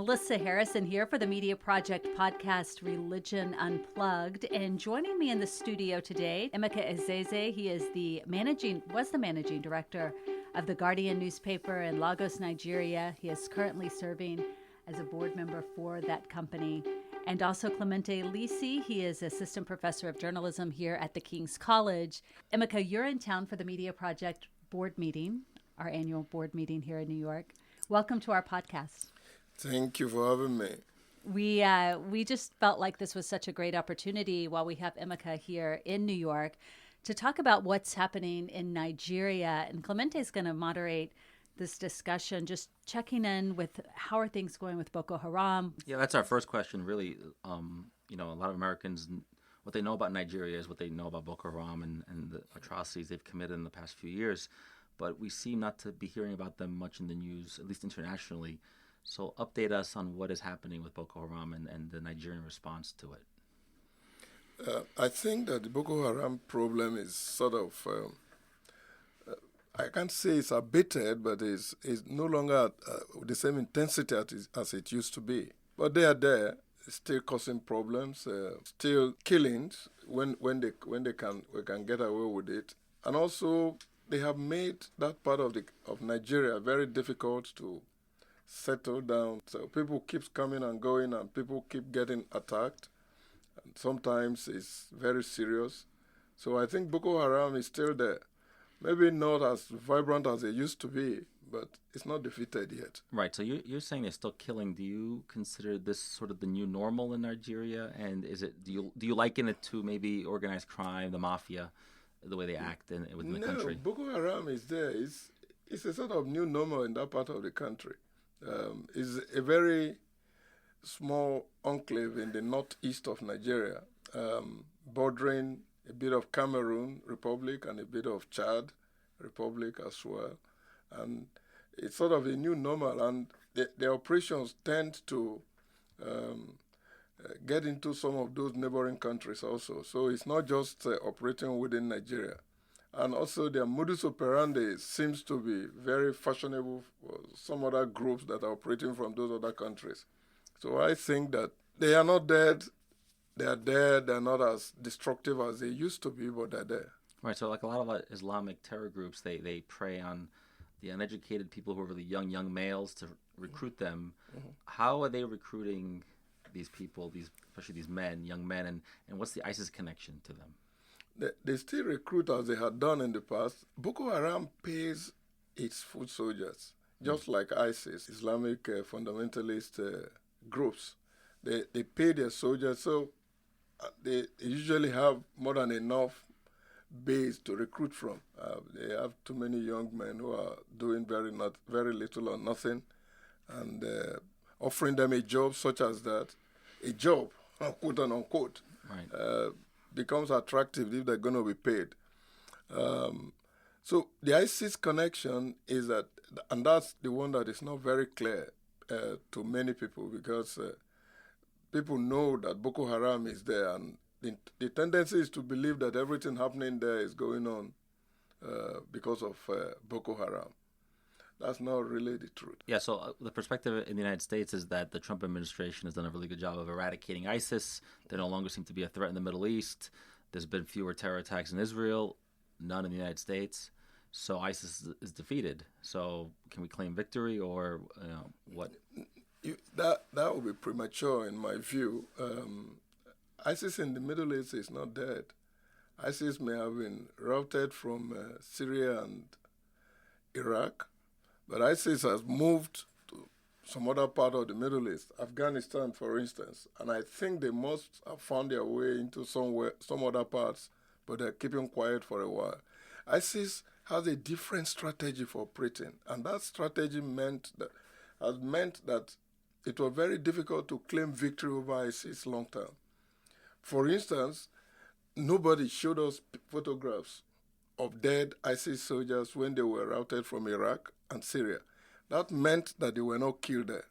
Melissa Harrison here for the Media Project podcast, Religion Unplugged. And joining me in the studio today, Emeke Izeze. He is was the managing director of the Guardian newspaper in Lagos, Nigeria. He is currently serving as a board member for that company. And also Clemente Lisi. He is assistant professor of journalism here at the King's College. Emeke, you're in town for the Media Project board meeting, our annual board meeting here in New York. Welcome to our podcast. Thank you for having me. We just felt like this was such a great opportunity while we have Emeke here in New York to talk about what's happening in Nigeria. And Clemente is going to moderate this discussion, just checking in with how are things going with Boko Haram. Yeah, that's our first question, really. A lot of Americans, what they know about Nigeria is what they know about Boko Haram and the atrocities they've committed in the past few years. But we seem not to be hearing about them much in the news, at least internationally. So update us on what is happening with Boko Haram and the Nigerian response to it. I think that the Boko Haram problem is sort of, I can't say it's abated, but it's no longer the same intensity as it used to be. But they are there, still causing problems, still killings when we can get away with it. And also, they have made that part of Nigeria very difficult to settle down. So people keep coming and going, and people keep getting attacked. And sometimes it's very serious. So I think Boko Haram is still there. Maybe not as vibrant as it used to be, but it's not defeated yet. Right. So you're saying they're still killing. Do you consider this sort of the new normal in Nigeria? And do you liken it to maybe organized crime, the mafia, the way they act within the country? No, Boko Haram is there. It's a sort of new normal in that part of the country. It's a very small enclave in the northeast of Nigeria, bordering a bit of Cameroon Republic and a bit of Chad Republic as well. And it's sort of a new normal, and the operations tend to get into some of those neighboring countries also. So it's not just operating within Nigeria. And also their modus operandi seems to be very fashionable for some other groups that are operating from those other countries. So I think that they are not dead. They are there. They're not as destructive as they used to be, but they're there. Right. So like a lot of Islamic terror groups, they prey on the uneducated people who are really young males to recruit them. Mm-hmm. How are they recruiting these people, especially these young men, and what's the ISIS connection to them? They still recruit as they had done in the past. Boko Haram pays its foot soldiers, just like ISIS, Islamic fundamentalist groups. They pay their soldiers, so they usually have more than enough base to recruit from. They have too many young men who are doing very little or nothing, and offering them a job such as that, a job, quote and unquote, right. Becomes attractive if they're going to be paid. So the ISIS connection is that, and that's the one that is not very clear to many people, because people know that Boko Haram is there, and the tendency is to believe that everything happening there is going on because of Boko Haram. That's not really the truth. Yeah, so the perspective in the United States is that the Trump administration has done a really good job of eradicating ISIS. They no longer seem to be a threat in the Middle East. There's been fewer terror attacks in Israel, none in the United States. So ISIS is defeated. So can we claim victory, or what? That would be premature in my view. ISIS in the Middle East is not dead. ISIS may have been routed from Syria and Iraq, but ISIS has moved to some other part of the Middle East, Afghanistan, for instance, and I think they must have found their way into some other parts, but they're keeping quiet for a while. ISIS has a different strategy for operating, and that strategy has meant that it was very difficult to claim victory over ISIS long term. For instance, nobody showed us photographs of dead ISIS soldiers when they were routed from Iraq and Syria. That meant that they were not killed there.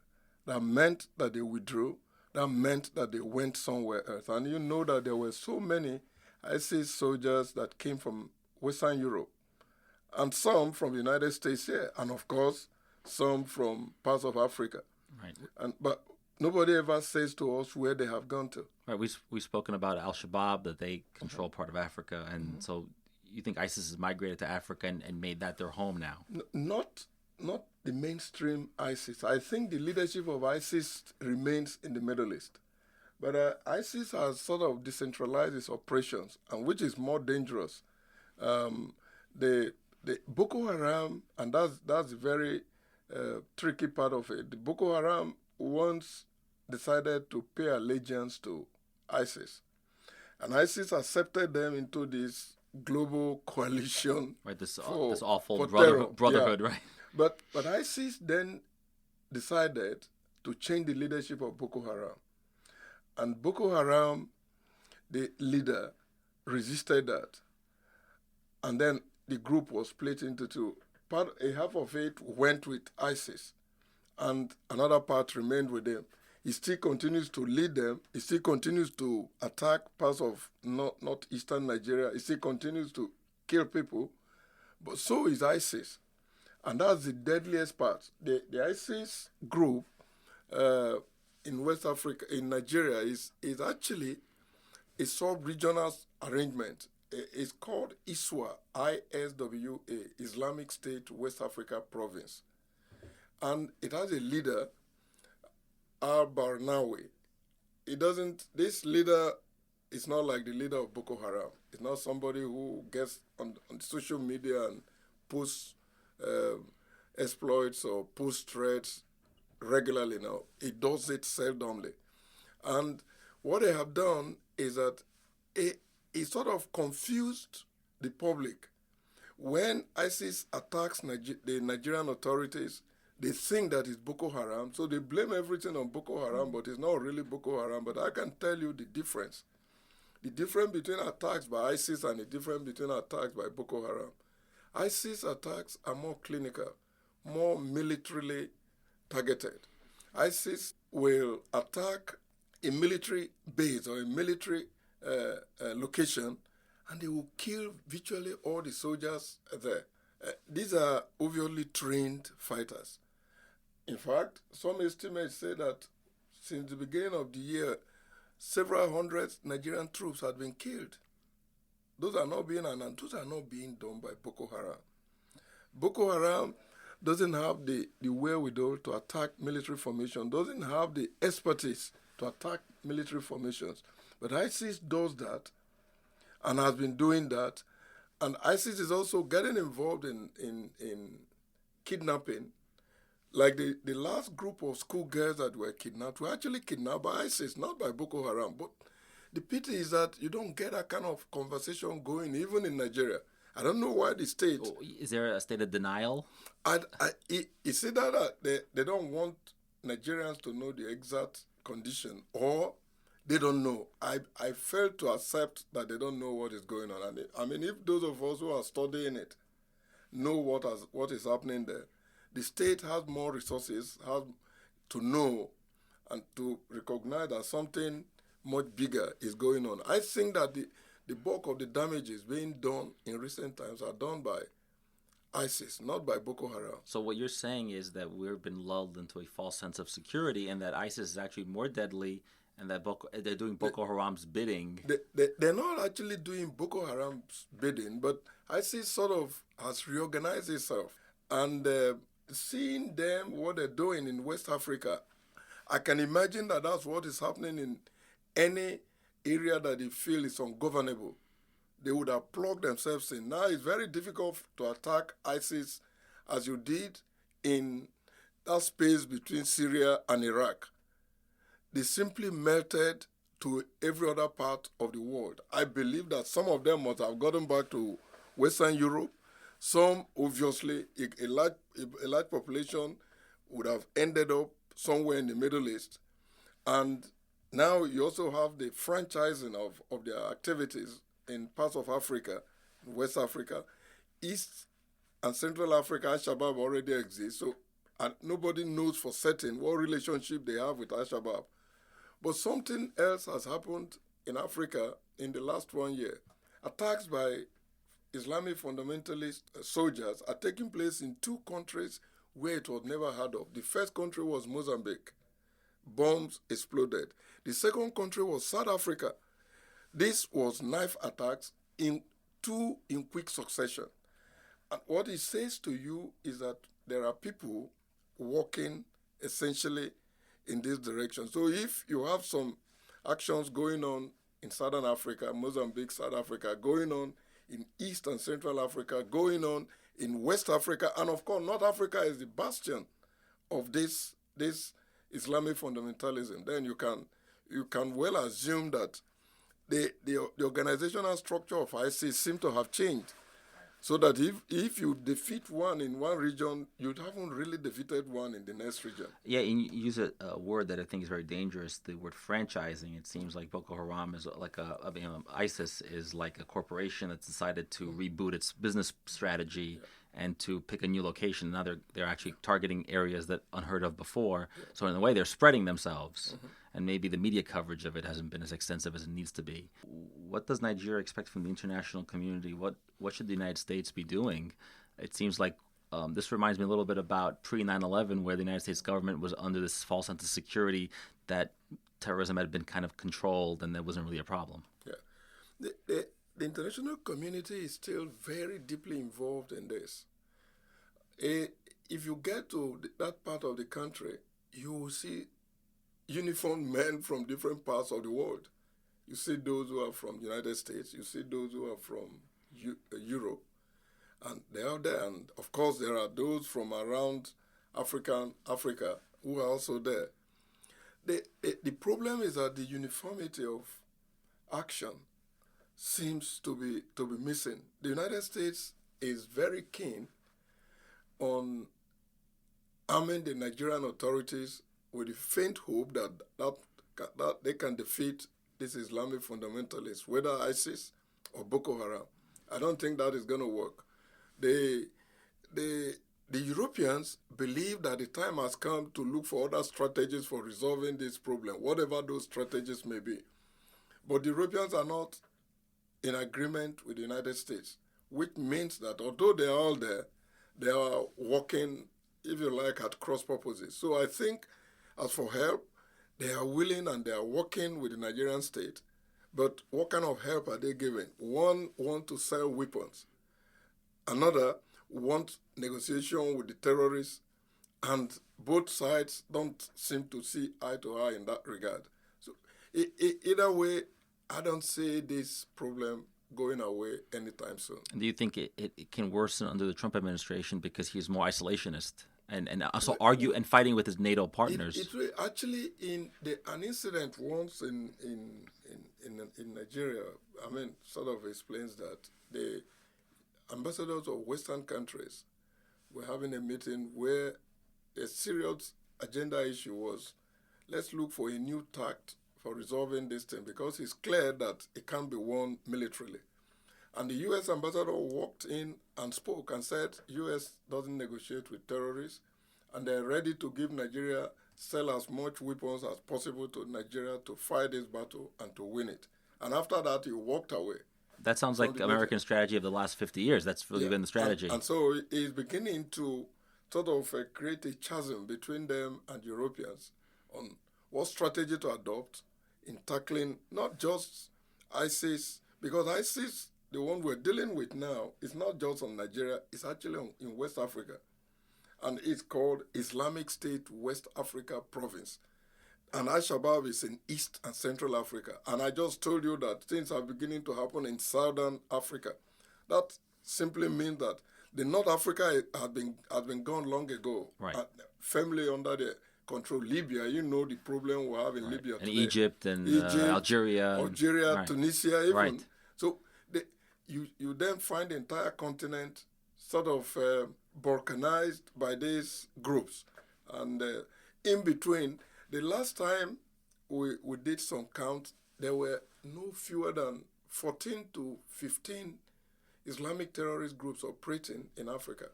That meant that they withdrew. That meant that they went somewhere else. And you know that there were so many ISIS soldiers that came from Western Europe, and some from the United States here, and of course, some from parts of Africa. Right. But nobody ever says to us where they have gone to. Right. We've spoken about Al-Shabaab, that they control part of Africa. And so you think ISIS has migrated to Africa and made that their home now? Not the mainstream ISIS. I think the leadership of ISIS remains in the Middle East. But ISIS has sort of decentralized its operations, and which is more dangerous. The Boko Haram, and that's the very tricky part of it. The Boko Haram once decided to pay allegiance to ISIS, and ISIS accepted them into this global coalition. Right, this awful terror. brotherhood, Yeah. right? But ISIS then decided to change the leadership of Boko Haram. And Boko Haram, the leader, resisted that. And then the group was split into two. A half of it went with ISIS, and another part remained with them. He still continues to lead them. He still continues to attack parts of northeastern Nigeria. He still continues to kill people. But so is ISIS. And that's the deadliest part. The ISIS group in West Africa, in Nigeria, is actually a sub-regional arrangement. It's called ISWA, ISWA, Islamic State West Africa Province. And it has a leader, al-Barnawi. This leader is not like the leader of Boko Haram. It's not somebody who gets on social media and posts exploits or posts threats regularly now. It does it seldomly. And what they have done is that it sort of confused the public. When ISIS attacks the Nigerian authorities, they think that it's Boko Haram, so they blame everything on Boko Haram, but it's not really Boko Haram. But I can tell you the difference. The difference between attacks by ISIS and the difference between attacks by Boko Haram. ISIS attacks are more clinical, more militarily targeted. ISIS will attack a military base or a military location, and they will kill virtually all the soldiers there. These are obviously trained fighters. In fact, some estimates say that since the beginning of the year, several hundred Nigerian troops had been killed. Those are not being done by Boko Haram. Boko Haram doesn't have the wherewithal to attack military formation, doesn't have the expertise to attack military formations. But ISIS does that and has been doing that. And ISIS is also getting involved in kidnapping. Like the last group of schoolgirls that were kidnapped were actually kidnapped by ISIS, not by Boko Haram. But the pity is that you don't get that kind of conversation going even in Nigeria. I don't know why the state... Oh, is there a state of denial? It's either that they don't want Nigerians to know the exact condition, or they don't know. I fail to accept that they don't know what is going on. I mean, if those of us who are studying it know what is happening there, the state has more resources, has to know and to recognize that something much bigger is going on. I think that the bulk of the damages being done in recent times are done by ISIS, not by Boko Haram. So what you're saying is that we've been lulled into a false sense of security, and that ISIS is actually more deadly, and that they're doing Boko Haram's bidding. They're not actually doing Boko Haram's bidding, but ISIS sort of has reorganized itself. And seeing them, what they're doing in West Africa, I can imagine that that's what is happening in any area that they feel is ungovernable. They would have plugged themselves in. Now it's very difficult to attack ISIS as you did in that space between Syria and Iraq. They simply melted to every other part of the world. I believe that some of them must have gotten back to Western Europe. Some, obviously, a large population would have ended up somewhere in the Middle East. And now you also have the franchising of their activities in parts of Africa, West Africa. East and Central Africa, Al-Shabaab already exists, so and nobody knows for certain what relationship they have with Al-Shabaab. But something else has happened in Africa in the last 1 year. Attacks by Islamic fundamentalist soldiers are taking place in two countries where it was never heard of. The first country was Mozambique. bombs exploded. The second country was South Africa. This was knife attacks in quick succession. And what it says to you is that there are people working essentially in this direction. So if you have some actions going on in Southern Africa, Mozambique, South Africa, going on in East and Central Africa, going on in West Africa, and of course North Africa is the bastion of this Islamic fundamentalism, then you can well assume that the organizational structure of ISIS seems to have changed. So that if you defeat one in one region, you haven't really defeated one in the next region. Yeah, and you use a word that I think is very dangerous, the word franchising. It seems like Boko Haram is like ISIS is like a corporation that's decided to reboot its business strategy and to pick a new location. Now they're actually targeting areas that unheard of before. Yeah. So in a way, they're spreading themselves. Mm-hmm. And maybe the media coverage of it hasn't been as extensive as it needs to be. What does Nigeria expect from the international community? What should the United States be doing? It seems like this reminds me a little bit about pre-9/11, where the United States government was under this false sense of security that terrorism had been kind of controlled and there wasn't really a problem. Yeah, the international community is still very deeply involved in this. If you get to that part of the country, you will see uniformed men from different parts of the world. You see those who are from the United States, you see those who are from Europe, and they are there. And of course, there are those from around Africa who are also there. The problem is that the uniformity of action seems to be missing. The United States is very keen on arming the Nigerian authorities with the faint hope that they can defeat these Islamic fundamentalists, whether ISIS or Boko Haram. I don't think that is going to work. The Europeans believe that the time has come to look for other strategies for resolving this problem, whatever those strategies may be. But the Europeans are not in agreement with the United States, which means that although they are all there, they are working, if you like, at cross purposes. So I think, as for help, they are willing and they are working with the Nigerian state. But what kind of help are they giving? One want to sell weapons. Another want negotiation with the terrorists. And both sides don't seem to see eye to eye in that regard. So either way, I don't see this problem going away anytime soon. And do you think it can worsen under the Trump administration because he's more isolationist and also argue and fighting with his NATO partners? Actually, an incident once in Nigeria, sort of explains that the ambassadors of Western countries were having a meeting where a serious agenda issue was, let's look for a new tact for resolving this thing, because it's clear that it can't be won militarily. And the U.S. ambassador walked in and spoke and said, U.S. doesn't negotiate with terrorists, and they're ready to give Nigeria, sell as much weapons as possible to Nigeria to fight this battle and to win it. And after that, he walked away. That sounds like American strategy of the last 50 years. That's really been the strategy. And so he's beginning to sort of create a chasm between them and Europeans on what strategy to adopt in tackling not just ISIS, because ISIS, the one we're dealing with now, is not just on Nigeria, it's actually in West Africa. And it's called Islamic State West Africa Province. And Al-Shabaab is in East and Central Africa. And I just told you that things are beginning to happen in Southern Africa. That simply means that the North Africa had been gone long ago. Right. Firmly under the control. Libya, you know the problem we have in Libya and today. Egypt, Algeria. Right. Tunisia even. Right. So you then find the entire continent sort of balkanized by these groups. And in between, the last time we did some count, there were no fewer than 14 to 15 Islamic terrorist groups operating in Africa,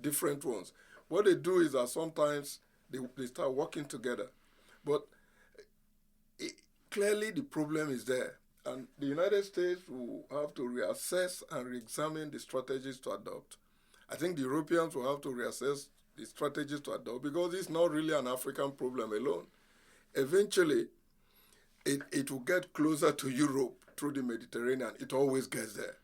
different ones. What they do is that sometimes they start working together. But clearly the problem is there. And the United States will have to reassess and re-examine the strategies to adopt. I think the Europeans will have to reassess the strategies to adopt, because it's not really an African problem alone. eventually it will get closer to Europe through the Mediterranean. It always gets there.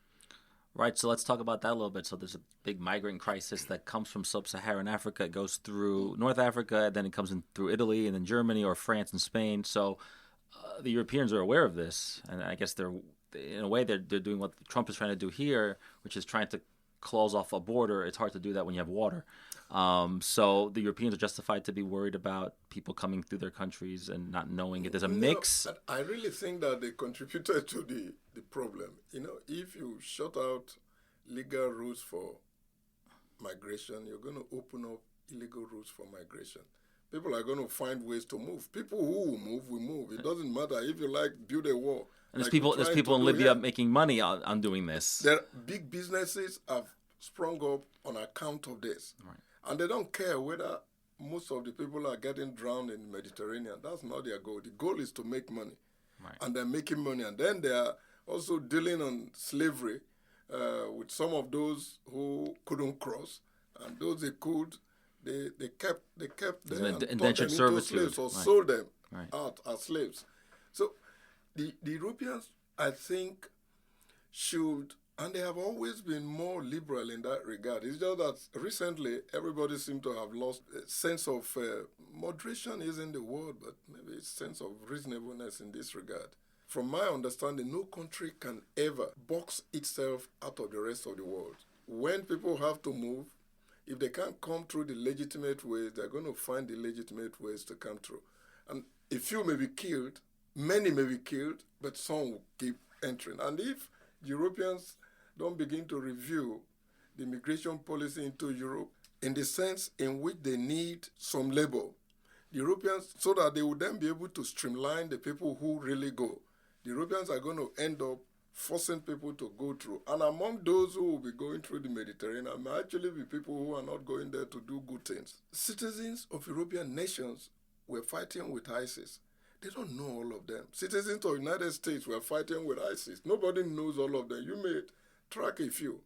Right, so let's talk about that a little bit. So there's a big migrant crisis that comes from sub-Saharan Africa. It goes through North Africa, then it comes in through Italy, and then Germany or France and Spain. So the Europeans are aware of this, and I guess they're doing what Trump is trying to do here, which is trying to close off a border. It's hard to do that when you have water. So the Europeans are justified to be worried about people coming through their countries and not knowing if there's a mix. I really think that they contributed to the problem. If you shut out legal routes for migration, you're going to open up illegal routes for migration. People are going to find ways to move. People who will move. It doesn't matter. If you build a wall. And there's people in Libya making money on doing this. There big businesses have sprung up on account of this. Right. And they don't care whether most of the people are getting drowned in the Mediterranean. That's not their goal. The goal is to make money. Right. And they're making money. And then they are also dealing on slavery with some of those who couldn't cross. And those they could, they kept them and indentured turned them into servitude. slaves or sold them Right. out as slaves. So the Europeans, I think, should, and they have always been more liberal in that regard. It's just that recently everybody seems to have lost a sense of moderation isn't the word, but maybe a sense of reasonableness in this regard. From my understanding, no country can ever box itself out of the rest of the world. When people have to move, if they can't come through the legitimate ways, they're going to find the legitimate ways to come through. And a few may be killed, many may be killed, but some will keep entering. And if Europeans don't begin to review the migration policy into Europe in the sense in which they need some labor, Europeans, so that they will then be able to streamline the people who really go. The Europeans are going to end up forcing people to go through. And among those who will be going through the Mediterranean may actually be people who are not going there to do good things. Citizens of European nations were fighting with ISIS. They don't know all of them. Citizens of the United States were fighting with ISIS. Nobody knows all of them. You may track a few.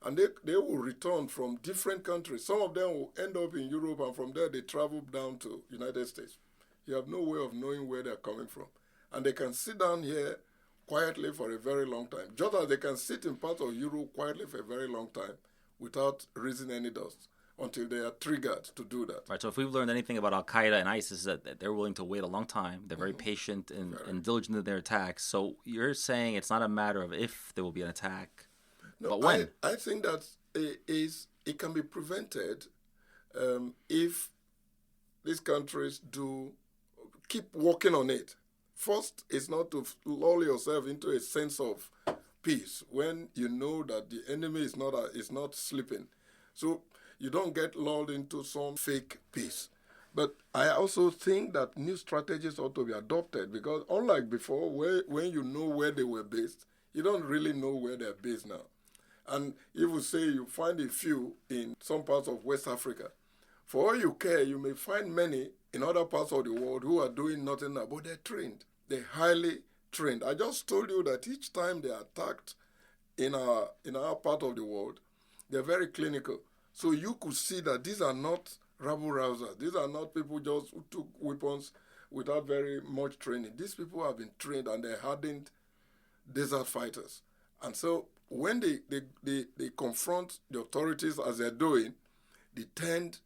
And they will return from different countries. Some of them will end up in Europe, and from there they travel down to United States. You have no way of knowing where they're coming from. And they can sit down here quietly for a very long time, just as they can sit in parts of Europe quietly for a very long time without raising any dust until they are triggered to do that. Right. So if we've learned anything about Al Qaeda and ISIS, that they're willing to wait a long time. They're very patient and diligent in their attacks. So you're saying it's not a matter of if there will be an attack, but when? I think that it can be prevented if these countries do keep working on it. First, it's not to lull yourself into a sense of peace when you know that the enemy is not sleeping. So you don't get lulled into some fake peace. But I also think that new strategies ought to be adopted, because unlike before, when you know where they were based, you don't really know where they're based now. And if you say you find a few in some parts of West Africa, for all you care, you may find many in other parts of the world who are doing nothing now, but they're trained. They're highly trained. I just told you that each time they are attacked in our part of the world, they're very clinical. So you could see that these are not rabble-rousers. These are not people just who took weapons without very much training. These people have been trained, and they're hardened desert fighters. And so when they confront the authorities as they're doing, they tend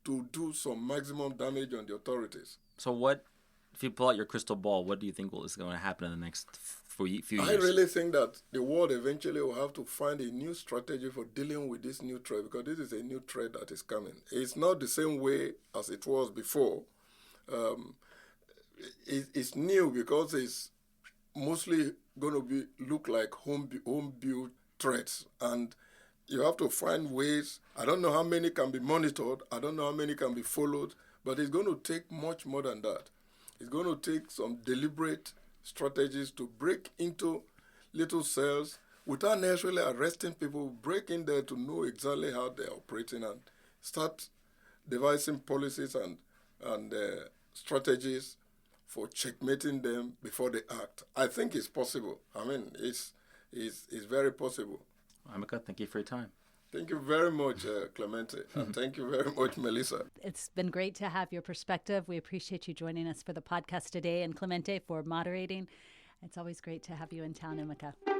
to do some maximum damage on the authorities. So what, if you pull out your crystal ball, what do you think is going to happen in the next few years? I really think that the world eventually will have to find a new strategy for dealing with this new threat, because this is a new threat that is coming. It's not the same way as it was before. It's new because it's mostly going to look like home-built threats. And you have to find ways. I don't know how many can be monitored. I don't know how many can be followed. But it's going to take much more than that. It's going to take some deliberate strategies to break into little cells without necessarily arresting people, break in there to know exactly how they're operating and start devising policies and strategies for checkmating them before they act. I think it's possible. I mean, it's very possible. Emeke, thank you for your time. Thank you very much, Clemente, and thank you very much, Melissa. It's been great to have your perspective. We appreciate you joining us for the podcast today, and Clemente for moderating. It's always great to have you in town, Emeke.